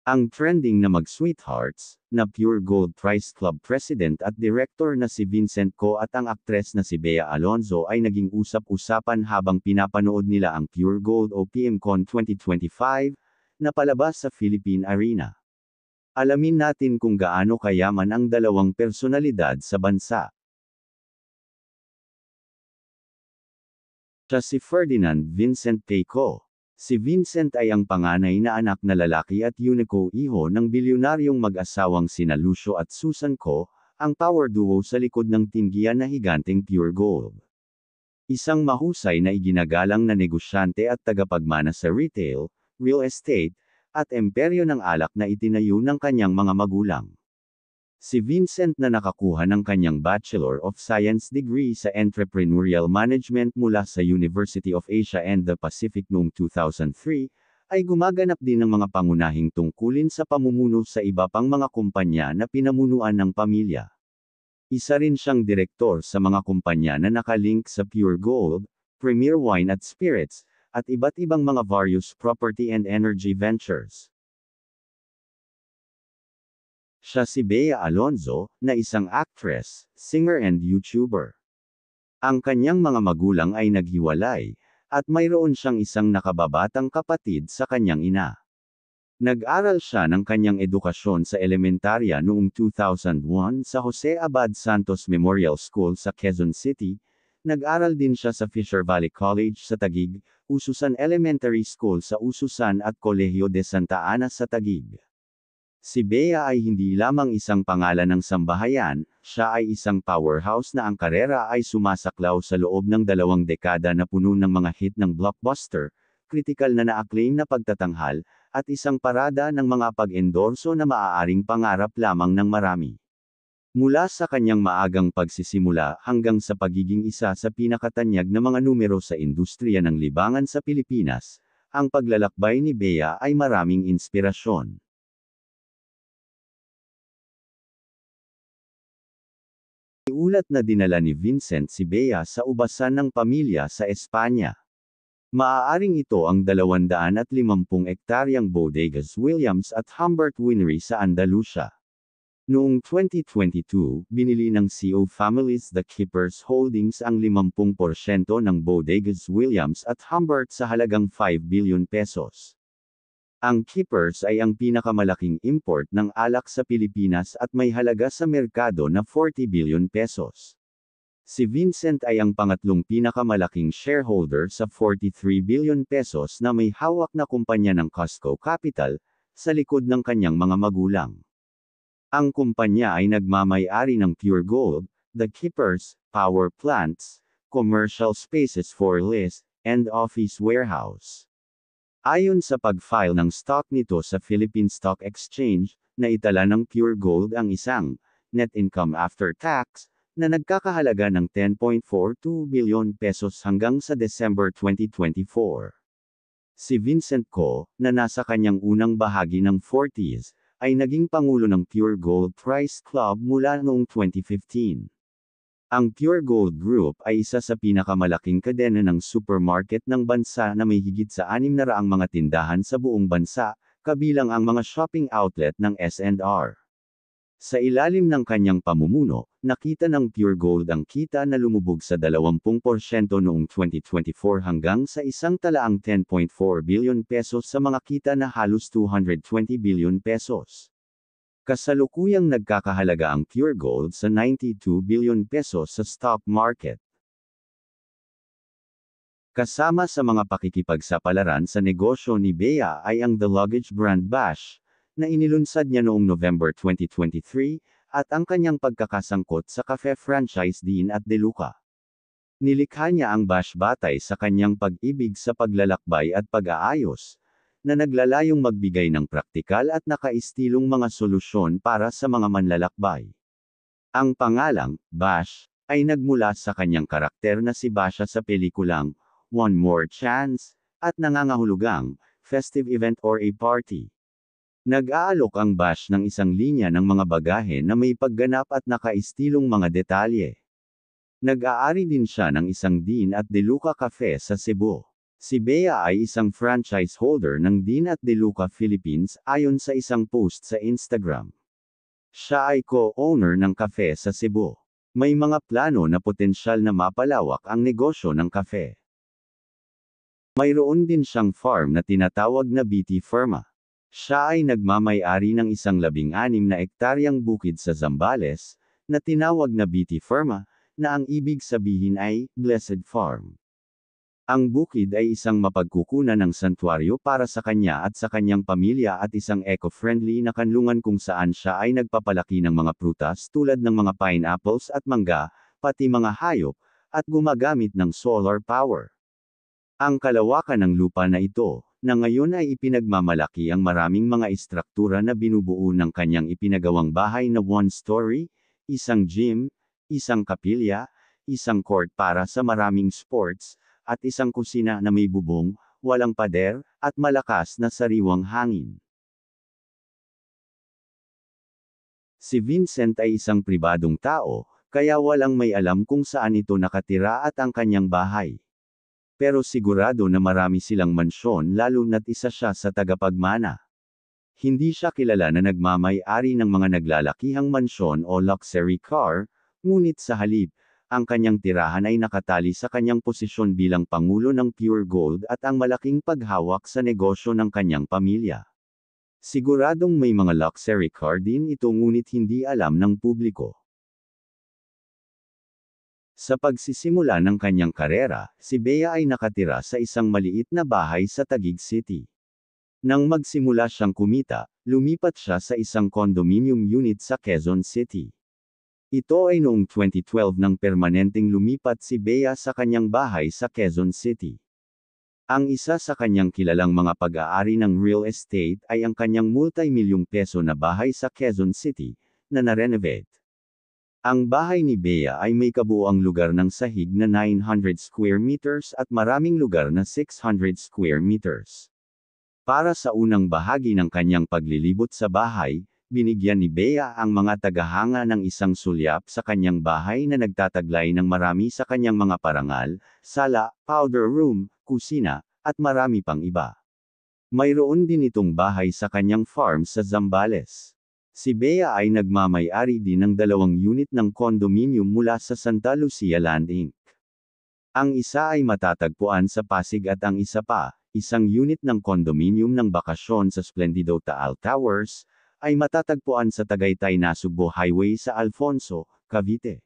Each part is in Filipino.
Ang trending na mag-sweethearts, na Pure Gold Prize Club President at Director na si Vincent Co at ang aktres na si Bea Alonzo ay naging usap-usapan habang pinapanood nila ang Pure Gold o PMCon 2025, na palabas sa Philippine Arena. Alamin natin kung gaano kayaman ang dalawang personalidad sa bansa. Siya si Ferdinand Vincent K. Co. Si Vincent ay ang panganay na anak na lalaki at Unico iho ng bilyonaryong mag-asawang sina Lucio at Susan Co, ang power duo sa likod ng tinggian na higanteng Pure Gold. Isang mahusay na iginagalang na negosyante at tagapagmana sa retail, real estate, at imperyo ng alak na itinayo ng kanyang mga magulang. Si Vincent na nakakuha ng kanyang Bachelor of Science degree sa Entrepreneurial Management mula sa University of Asia and the Pacific noong 2003, ay gumaganap din ng mga pangunahing tungkulin sa pamumuno sa iba pang mga kumpanya na pinamunuan ng pamilya. Isa rin siyang direktor sa mga kumpanya na nakalink sa Pure Gold, Premier Wine at Spirits, at iba't ibang mga various property and energy ventures. Siya si Bea Alonzo, na isang actress, singer and YouTuber. Ang kanyang mga magulang ay naghiwalay, at mayroon siyang isang nakababatang kapatid sa kanyang ina. Nag-aral siya ng kanyang edukasyon sa elementarya noong 2001 sa Jose Abad Santos Memorial School sa Quezon City. Nag-aral din siya sa Fisher Valley College sa Taguig, Ususan Elementary School sa Ususan at Kolehiyo de Santa Ana sa Taguig. Si Bea ay hindi lamang isang pangalan ng sambahayan, siya ay isang powerhouse na ang karera ay sumasaklaw sa loob ng 2 dekada na puno ng mga hit ng blockbuster, kritikal na na-acclaim na pagtatanghal, at isang parada ng mga pag-endorso na maaaring pangarap lamang ng marami. Mula sa kanyang maagang pagsisimula hanggang sa pagiging isa sa pinakatanyag na mga numero sa industriya ng libangan sa Pilipinas, ang paglalakbay ni Bea ay maraming inspirasyon. Iulat na dinala ni Vincent si Bea sa ubasan ng pamilya sa Espanya. Maaaring ito ang 250 ektaryang Bodegas Williams at Humbert Winery sa Andalusia. Noong 2022, binili ng CO Families The Keepers Holdings ang 50% ng Bodegas Williams at Humbert sa halagang 5 billion pesos. Ang Keepers ay ang pinakamalaking import ng alak sa Pilipinas at may halaga sa merkado na 40 billion pesos. Si Vincent ay ang pangatlong pinakamalaking shareholder sa 43 billion pesos na may hawak na kumpanya ng Costco Capital, sa likod ng kanyang mga magulang. Ang kumpanya ay nagmamay-ari ng Pure Gold, The Keepers, power plants, commercial spaces for lease, and office warehouse. Ayon sa pag-file ng stock nito sa Philippine Stock Exchange, naitala ng Pure Gold ang isang net income after tax na nagkakahalaga ng 10.42 billion pesos hanggang sa December 2024. Si Vincent Co, na nasa kanyang unang bahagi ng 40s, ay naging pangulo ng Pure Gold Prize Club mula noong 2015. Ang Pure Gold Group ay isa sa pinakamalaking kadena ng supermarket ng bansa na may higit sa 600 mga tindahan sa buong bansa, kabilang ang mga shopping outlet ng S&R. Sa ilalim ng kanyang pamumuno, nakita ng Pure Gold ang kita na lumubog sa 20% noong 2024 hanggang sa isang talaang 10.4 billion pesos sa mga kita na halos 220 billion pesos. Kasalukuyang nagkakahalaga ang Pure Gold sa 92 billion pesos sa stock market. Kasama sa mga pakikipagsapalaran sa negosyo ni Bea ay ang The Luggage brand Bash, na inilunsad niya noong November 2023, at ang kanyang pagkakasangkot sa cafe franchise Dean at DeLuca. Nilikha niya ang Bash batay sa kanyang pag-ibig sa paglalakbay at pag-aayos, na naglalayong magbigay ng praktikal at nakaistilong mga solusyon para sa mga manlalakbay. Ang pangalang, Bash, ay nagmula sa kanyang karakter na si Basha sa pelikulang, One More Chance, at nangangahulugang, festive event or a party. Nag-aalok ang Bash ng isang linya ng mga bagahe na may pagganap at nakaistilong mga detalye. Nag-aari din siya ng isang Dean at DeLuca Cafe sa Cebu. Si Bea ay isang franchise holder ng Dean at DeLuca Philippines ayon sa isang post sa Instagram. Siya ay co-owner ng cafe sa Cebu. May mga plano na potensyal na mapalawak ang negosyo ng cafe. Mayroon din siyang farm na tinatawag na BT Firma. Siya ay nagmamay-ari ng isang 16 na ektaryang bukid sa Zambales, na tinawag na BT Firma, na ang ibig sabihin ay Blessed Farm. Ang bukid ay isang mapagkukunan ng santuaryo para sa kanya at sa kanyang pamilya at isang eco-friendly na kanlungan kung saan siya ay nagpapalaki ng mga prutas tulad ng mga pineapples at mangga, pati mga hayop, at gumagamit ng solar power. Ang kalawakan ng lupa na ito, na ngayon ay ipinagmamalaki ang maraming mga istruktura na binubuo ng kanyang ipinagawang bahay na one-story, isang gym, isang kapilya, isang court para sa maraming sports, at isang kusina na may bubong, walang pader, at malakas na sariwang hangin. Si Vincent ay isang pribadong tao, kaya walang may alam kung saan ito nakatira at ang kanyang bahay. Pero sigurado na marami silang mansyon lalo na't isa siya sa tagapagmana. Hindi siya kilala na nagmamay-ari ng mga naglalakihang mansyon o luxury car, ngunit sa halip, ang kanyang tirahan ay nakatali sa kanyang posisyon bilang Pangulo ng Pure Gold at ang malaking paghawak sa negosyo ng kanyang pamilya. Siguradong may mga luxury car din ito ngunit hindi alam ng publiko. Sa pagsisimula ng kanyang karera, si Bea ay nakatira sa isang maliit na bahay sa Taguig City. Nang magsimula siyang kumita, lumipat siya sa isang condominium unit sa Quezon City. Ito ay noong 2012 nang permanenteng lumipat si Bea sa kanyang bahay sa Quezon City. Ang isa sa kanyang kilalang mga pag-aari ng real estate ay ang kanyang multi-milyong peso na bahay sa Quezon City, na na-renovate. Ang bahay ni Bea ay may kabuuang lugar ng sahig na 900 square meters at maraming lugar na 600 square meters. Para sa unang bahagi ng kanyang paglilibot sa bahay, binigyan ni Bea ang mga tagahanga ng isang sulyap sa kanyang bahay na nagtataglay ng marami sa kanyang mga parangal, sala, powder room, kusina, at marami pang iba. Mayroon din itong bahay sa kanyang farm sa Zambales. Si Bea ay nagmamay-ari din ng 2 unit ng condominium mula sa Santa Lucia Land Inc. Ang isa ay matatagpuan sa Pasig at ang isa pa, isang unit ng condominium ng bakasyon sa Splendido Taal Towers, ay matatagpuan sa Tagaytay-Nasugbo Highway sa Alfonso, Cavite.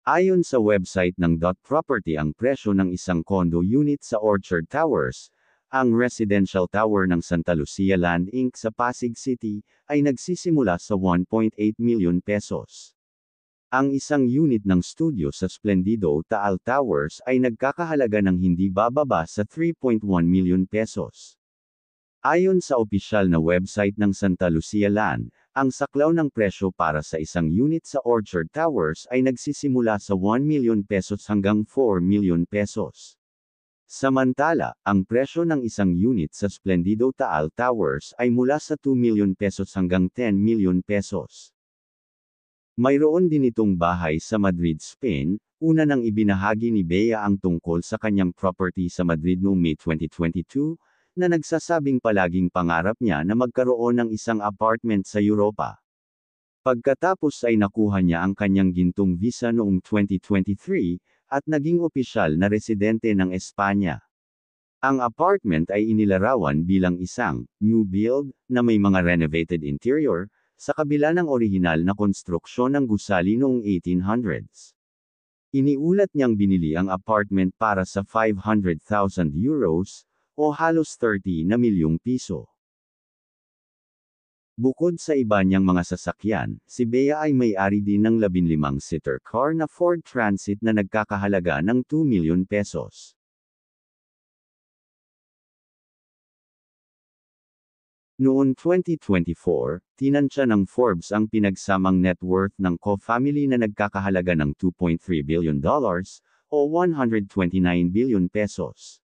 Ayon sa website ng .property ang presyo ng isang condo unit sa Orchard Towers, ang residential tower ng Santa Lucia Land Inc. sa Pasig City, ay nagsisimula sa 1.8 million pesos. Ang isang unit ng studio sa Splendido Taal Towers ay nagkakahalaga ng hindi bababa sa 3.1 million pesos. Ayon sa opisyal na website ng Santa Lucia Land, ang saklaw ng presyo para sa isang unit sa Orchard Towers ay nagsisimula sa 1 million pesos hanggang 4 million pesos. Samantala, ang presyo ng isang unit sa Splendido Taal Towers ay mula sa 2 million pesos hanggang 10 million pesos. Mayroon din itong bahay sa Madrid, Spain. Una nang ibinahagi ni Bea ang tungkol sa kanyang property sa Madrid noong May 2022, na nagsasabing palaging pangarap niya na magkaroon ng isang apartment sa Europa. Pagkatapos ay nakuha niya ang kanyang gintong visa noong 2023, at naging opisyal na residente ng Espanya. Ang apartment ay inilarawan bilang isang new build na may mga renovated interior, sa kabila ng orihinal na konstruksyon ng gusali noong 1800s. Iniulat niyang binili ang apartment para sa 500,000 euros, o halos 30 na milyong piso. Bukod sa iba niyang mga sasakyan, si Bea ay may-ari din ng 15-seater car na Ford Transit na nagkakahalaga ng 2 million pesos. Noong 2024, tinansya ng Forbes ang pinagsamang net worth ng Ko family na nagkakahalaga ng $2.3 billion, o 129 billion pesos.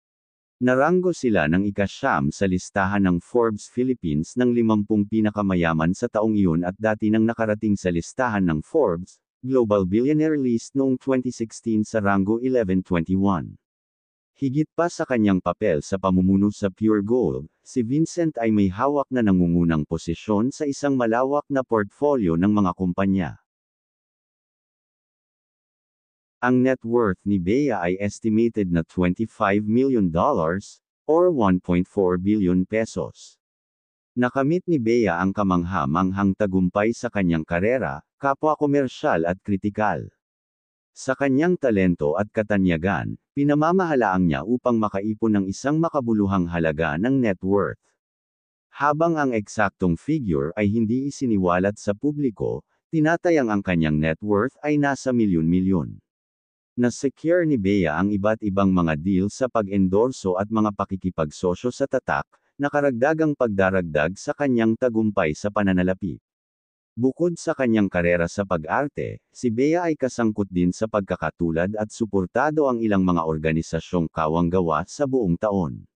Naranggo sila ng ika-9 sa listahan ng Forbes Philippines ng 50 pinakamayaman sa taong iyon at dati nang nakarating sa listahan ng Forbes Global Billionaire List noong 2016 sa ranggo 1121. Higit pa sa kanyang papel sa pamumuno sa Pure Gold, si Vincent ay may hawak na nangungunang posisyon sa isang malawak na portfolio ng mga kumpanya. Ang net worth ni Bea ay estimated na $25 million, or 1.4 billion pesos. Nakamit ni Bea ang kamangha-manghang tagumpay sa kanyang karera, kapwa komersyal at kritikal. Sa kanyang talento at katanyagan, pinamamahalaang niya upang makaipon ng isang makabuluhang halaga ng net worth. Habang ang eksaktong figure ay hindi isiniwalat sa publiko, tinatayang ang kanyang net worth ay nasa milyon-milyon. Na-secure ni Bea ang iba't ibang mga deal sa pag-endorso at mga pakikipagsosyo sa tatak, na karagdagang pagdaragdag sa kanyang tagumpay sa pananalapi. Bukod sa kanyang karera sa pag-arte, si Bea ay kasangkot din sa pagkakatulad at suportado ang ilang mga organisasyong kawanggawa sa buong taon.